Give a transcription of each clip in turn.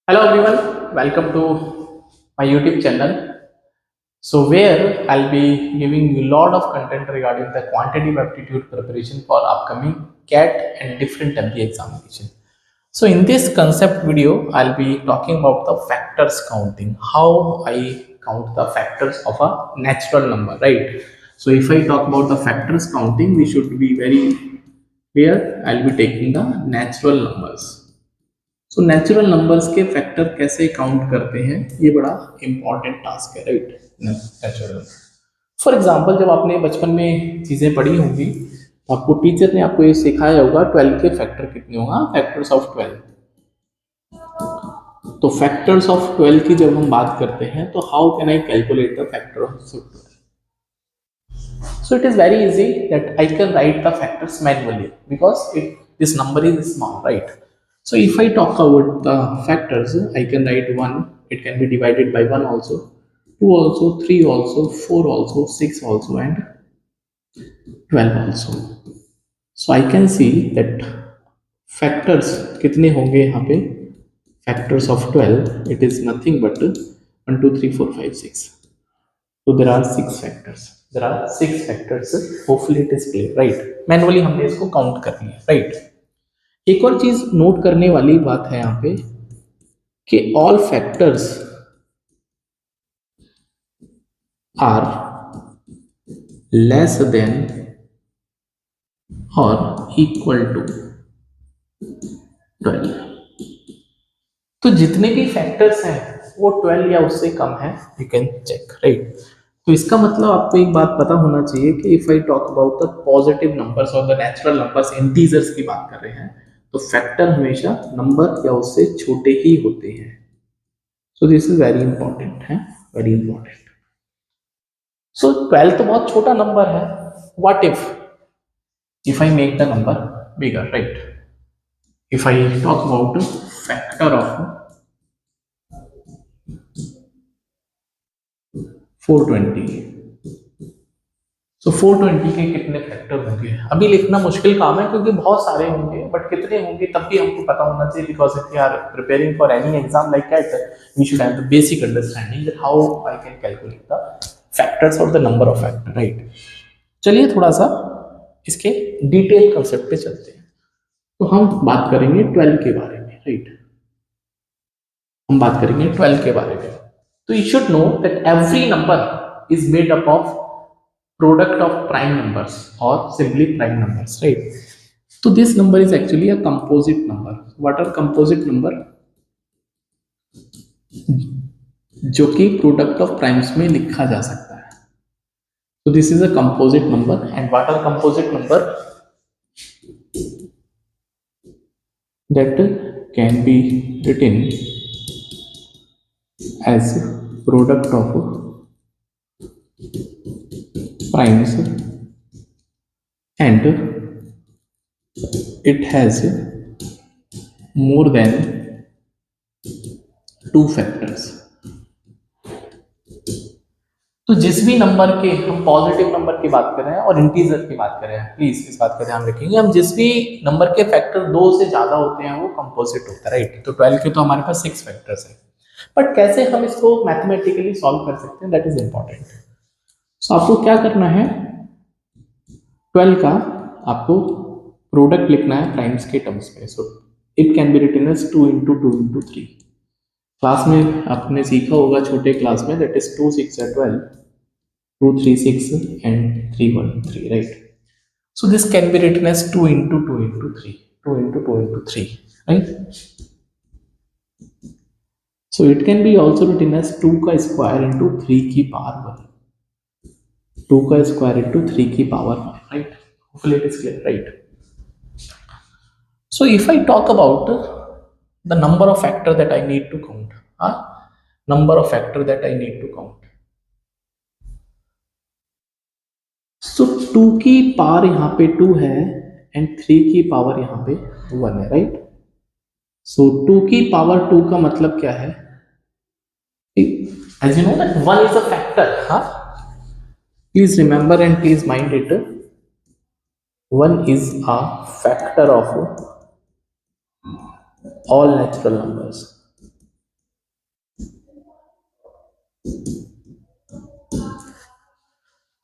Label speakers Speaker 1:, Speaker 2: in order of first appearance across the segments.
Speaker 1: Hello everyone, welcome to my YouTube channel. So where I'll be giving you a lot of content regarding the quantitative aptitude preparation for upcoming CAT and different MBA examination. So in this concept video, I'll be talking about the factors counting, how I count the factors of a natural number, right? So if I talk about the factors counting, we should be very clear. I'll be taking the natural numbers. So natural numbers के factor कैसे count करते हैं, ये बड़ा important task है, right? Natural, for example जब आपने बचपन में चीज़ें पढ़ी होंगी तो आपको टीचर ने आपको ये सिखाया होगा 12 के फैक्टर कितने होगा, फैक्टर्स ऑफ 12। तो फैक्टर्स ऑफ 12 की जब हम बात करते हैं तो how can I calculate the factor of 12? So it is very easy that I can write the factors manually because this number is small, right? So if I talk about the factors, I can write 1, it can be divided by 1 also, 2 also, 3 also, 4 also, 6 also, and 12 also. So I can see that factors कितने होंगे यहाँ पे, factors of 12, it is nothing but 1, 2, 3, 4, 5, 6. So there are 6 factors. There are 6 factors. Hopefully it is clear, right? Manually हमने इसको count कर लिया, right? एक और चीज नोट करने वाली बात है यहाँ पे कि all factors are less than और इक्वल टू 12। तो जितने भी फैक्टर्स हैं वो 12 या उससे कम है, यू कैन चेक, राइट? तो इसका मतलब आपको एक बात पता होना चाहिए कि if I talk about the positive numbers और द नेचुरल नंबर्स, इंटीजर्स की बात कर रहे हैं, तो फैक्टर हमेशा नंबर या उससे छोटे ही होते हैं। So this is very important है, वेरी इंपॉर्टेंट। सो 12 तो बहुत छोटा नंबर है। What if I make the number bigger, right? If I talk about factor of 420, सो 420 के कितने फैक्टर होंगे? अभी लिखना मुश्किल काम है क्योंकि बहुत सारे होंगे, बट कितने होंगे तब भी हमको पता होना चाहिए, because if you are preparing for any exam like that, we should have the basic understanding that how I can calculate the factors और the number of factor, right? चलिए थोड़ा सा इसके डिटेल कंसेप्ट पे चलते हैं। तो हम बात करेंगे 12 के बारे में, राइट? हम बात करेंगे 12 के बारे में। तो you should know that every number is made up of product of prime numbers or simply prime numbers, right? So this number is actually a composite number. What are composite number? जो कि product of primes में लिखा जा सकता है। So this is a composite number. And what are composite number? That can be written as product of primes and it has more than 2 factors. तो जिस भी नंबर के हम पॉजिटिव नंबर की बात कर रहे हैं और इंटीजर की बात कर रहे हैं, प्लीज इस बात का ध्यान रखेंगे, हम जिस भी नंबर के फैक्टर 2 से ज्यादा होते हैं वो कंपोजिट होता है, राइट? तो 12 के तो हमारे पास 6 फैक्टर्स हैं, बट कैसे हम इसको मैथमेटिकली सॉल्व कर सकते हैं, दैट इज इंपॉर्टेंट। सो आपको क्या करना है, 12 का आपको प्रोडक्ट लिखना है प्राइम्स के टर्म्स में। So it can be written as 2 into 2 into 3। Class में आपने सीखा होगा छोटे क्लास में, that is 2 6 12, 2 3 6 and 3 1 3, right? So this can be written as 2 into 2 into 3, 2 into 2 into 3, right? So it can be also written as 2 का square into 3 की power 1, 2 का square into 3 की power 5, right? Hopefully it is clear, right? So if I talk about the number of factor that I need to count, number of factor that I need to count, so 2 की power यहाँ पे 2 है and 3 की power यहाँ पे 1 है, right? So 2 की power 2 का मतलब क्या है? As you know that 1 is a factor, please remember and please mind it, 1 is a factor of all natural numbers.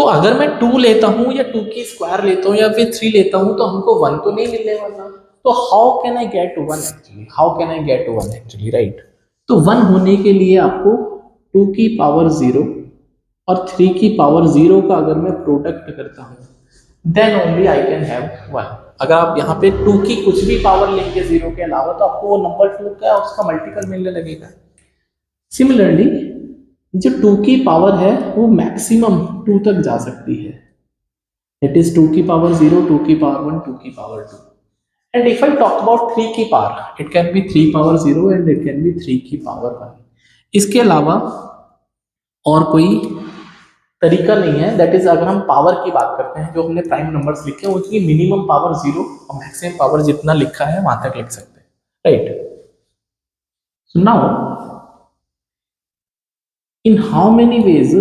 Speaker 1: तो अगर मैं 2 लेता हूं या 2 की स्क्वायर लेता हूं या फिर 3 लेता हूं तो हमको 1 तो नहीं मिलने वाला। तो how can I get 1 actually, how can I get 1 actually, right. तो 1 होने के लिए आपको 2 की पावर 0 और 3 की पावर 0 का अगर मैं प्रोडक्ट करता हूं then only I can have 1। अगर आप यहाँ पे 2 की कुछ भी पावर लेंगे 0 के अलावा तो आपको वो नंबर 2 का उसका मल्टीपल मिलने लगेगा। सिमिलरली जो 2 की पावर है वो मैक्सिमम 2 तक जा सकती है, इट इज 2 की पावर 0, 2 की पावर 1, 2 की power 2। And if I talk about 3 की power, it can B 3 power 0 and it can B 3 की पावर 1। इसके अलावा और कोई तरीका नहीं है। दैट इज अगर हम पावर की बात करते हैं, जो हमने प्राइम नंबर्स लिखे हैं उसकी मिनिमम पावर 0 और मैक्सिमम पावर जितना लिखा है वहां तक लिख सकते हैं, right. So now in how many ways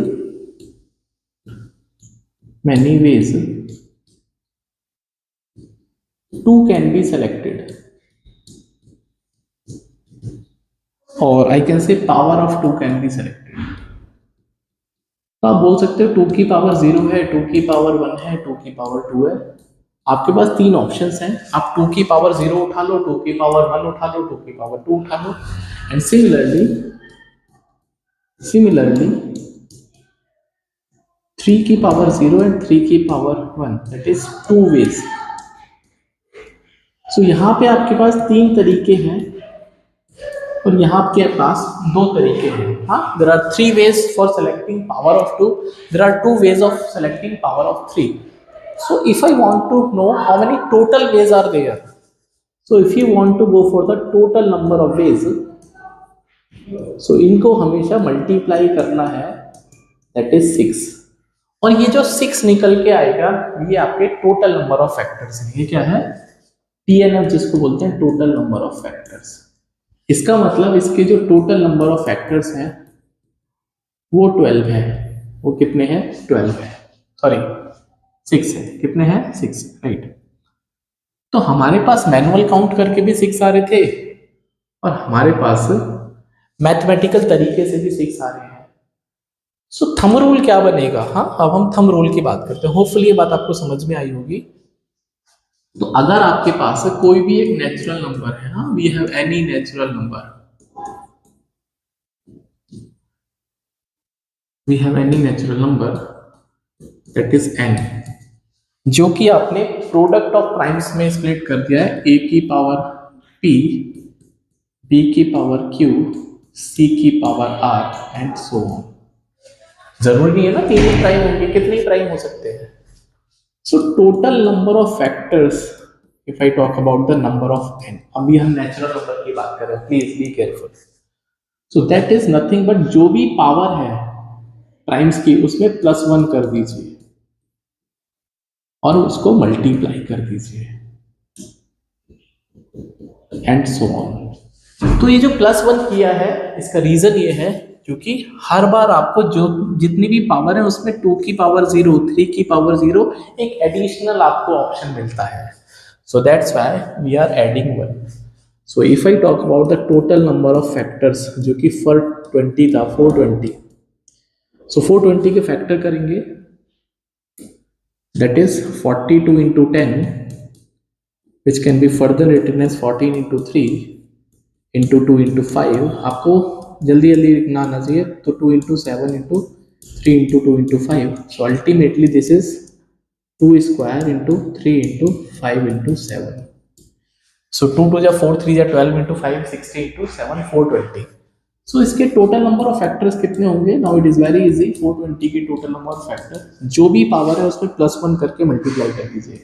Speaker 1: 2 can be selected, or I can say power of 2 can be selected। तो आप बोल सकते हो 2 की पावर 0 है, 2 की पावर 1 है, 2 की पावर 2 है। आपके पास 3 ऑप्शंस हैं, आप 2 की पावर 0 उठा लो, 2 की पावर 1 उठा लो, 2 की पावर 2 उठा लो। एंड सिमिलरली 3 की पावर 0 एंड 3 की पावर 1, दैट इज 2 वेज। सो यहाँ पे आपके पास 3 तरीके हैं और यहाँ आपके पास 2 तरीके हैं। हाँ, there are 3 ways for selecting power of 2, there are 2 ways of selecting power of 3। So if I want to know how many total ways are there, so if you want to go for the total number of ways, so इनको हमेशा multiply करना है, that is 6। और ये जो 6 निकल के आएगा ये आपके टोटल नंबर ऑफ फैक्टर्स हैं। ये क्या है? TNF जिसको बोलते हैं, टोटल नंबर ऑफ फैक्टर्स। इसका मतलब इसके जो टोटल नंबर ऑफ फैक्टर्स हैं वो 12 है। वो कितने हैं? 12 है, सॉरी 6 है। कितने हैं? 6, राइट। तो हमारे पास मैनुअल काउंट करके भी 6 आ रहे थे और हमारे पास मैथमेटिकल तरीके से भी 6 आ रहे हैं। सो थंब रूल क्या बनेगा? हाँ, अब हम थंब रूल की बात करते हैं। होपफुली ये बात आपको समझ में आई होगी। तो अगर आपके पास कोई भी एक नेचुरल नंबर है, हाँ, we have any natural number, we have any natural number that is n, जो कि आपने प्रोडक्ट ऑफ प्राइम्स में स्प्लिट कर दिया है, a की पावर p, b की पावर q, c की power r and so on. जरूरी नहीं है ना 3 ही प्राइम होंगे, कितने ही प्राइम हो सकते हैं। So total number of factors, if I talk about the number of n, अभी हम नेचुरल नंबर की बात कर रहे हैं, please be careful. So that is nothing but जो भी पावर है प्राइम्स की उसमें +1 कर दीजिए और उसको मल्टीप्लाई कर दीजिए एंड सो ऑन। तो ये जो +1 किया है इसका रीजन ये है क्योंकि हर बार आपको जो जितनी भी पावर है उसमें 2 की पावर 0, 3 की पावर 0 एक एडिशनल आपको ऑप्शन मिलता है। So that's why we are adding 1। So if I talk about the total number of factors, जो कि 420 था, 420। सो 420 के फैक्टर करेंगे, that is 42 into 10, which can be further written as 14 into 3 into 2 into 5। आपको जल्दी जल्दी लिखना आना चाहिए, तो 2 into 7 into 3 into 2 into 5। so ultimately this is 2 square into 3 into 5 into 7। so 2 2 जा 4, 3 जा 12 into 5, 60 into 7, 420। सो इसके टोटल नंबर ऑफ फैक्टर्स कितने होंगे? Now it is very easy. 420 की टोटल नंबर ऑफ फैक्टर जो भी पावर है उसमें +1 करके मल्टीप्लाई कर दीजिए,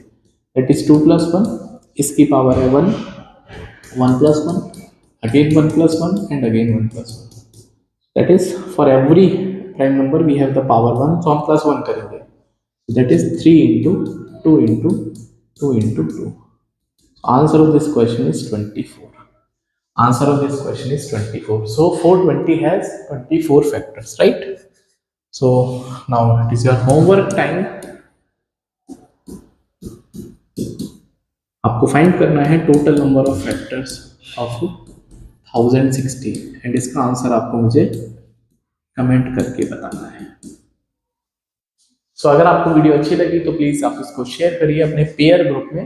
Speaker 1: दैट इज 2 + 1। इसकी पावर है 1, 1 + 1, again 1 + 1 and again 1 + 1। That is for every prime number we have the power 1, तो हम +1 करेंगे, that is 3 into 2 into 2 into 2। Answer of this question is 24। Answer of this question is 24. So 420 has 24 factors, right? So now it is your homework time. आपको find करना है total number of factors of 1060 and इसका answer आपको मुझे comment करके बताना है। सो अगर आपको वीडियो अच्छी लगी तो प्लीज आप इसको शेयर करिए अपने पेयर ग्रुप में